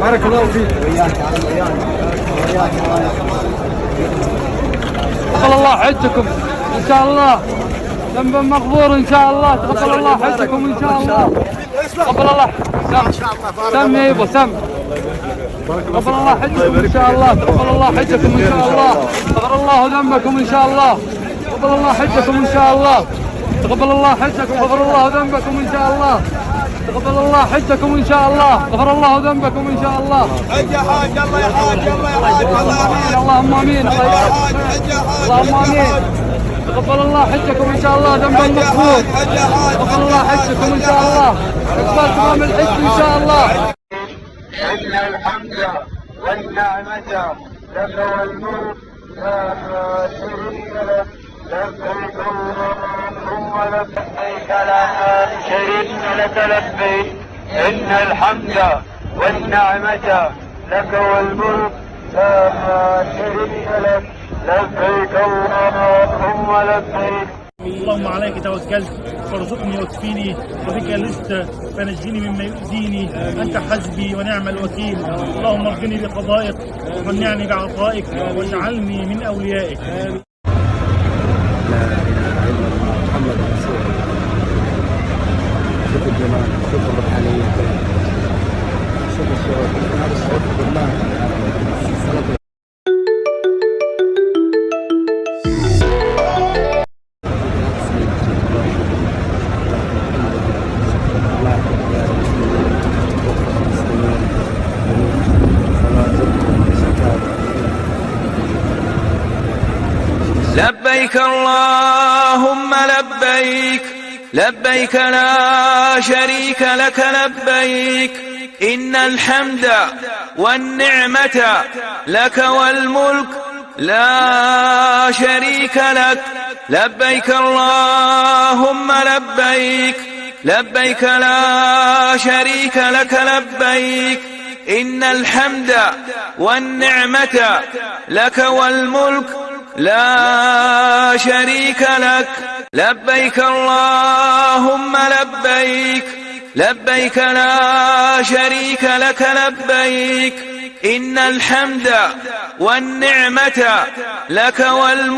بارك الله فيك. وياك وياك. تقبل الله حجكم ان شاء الله، ذنب مغفور ان شاء الله. تقبل الله حجكم ان شاء الله. تقبل الله. سم يا يبا سم. تقبل الله حجكم ان شاء الله. تقبل الله حجكم ان شاء الله. غفر الله ذنبكم ان شاء الله. تقبل الله حجكم ان شاء الله. تقبل الله حجكم. غفر الله ذنبكم ان شاء الله. تقبل الله حجكم ان شاء الله. غفر الله ذنبكم ان شاء الله. حج يا حاج. الله يا حاج. الله يا حاج. اللهم امين. اللهم امين. تقبل الله حجكم ان شاء الله. ذنب المغفور. تقبل الله حجكم ان شاء الله. اقبال تمام الحج ان شاء الله. إن الحمد والنعمة لك والملك لا شريك لك. لبيك اللهم لبيك لا شريك لك. لبيك إن الحمد والنعمة لك والملك لا شريك لك. لبيك اللهم لبيك. اللهم عليك توكلت فارزقني واكفيني، وبك لست فنجني مما يؤذيني. انت حسبي ونعم الوكيل. اللهم ارجني بقضائك ومنعني بعطائك واجعلني من اوليائك. لا اله الا الله محمد رسول الله. شوف الجمال، شوف الروحانيه، شوف الصوت، هذا الصوت بالله. لبيك اللهم لبيك. لبيك لا شريك لك. لبيك إن الحمد والنعمة لك والملك لا شريك لك. لبيك اللهم لبيك. لبيك لا شريك لك. لبيك إن الحمد والنعمة لك والملك لا شريك لك. لبيك اللهم لبيك. لبيك لا شريك لك. لبيك إن الحمد والنعمة لك والملك.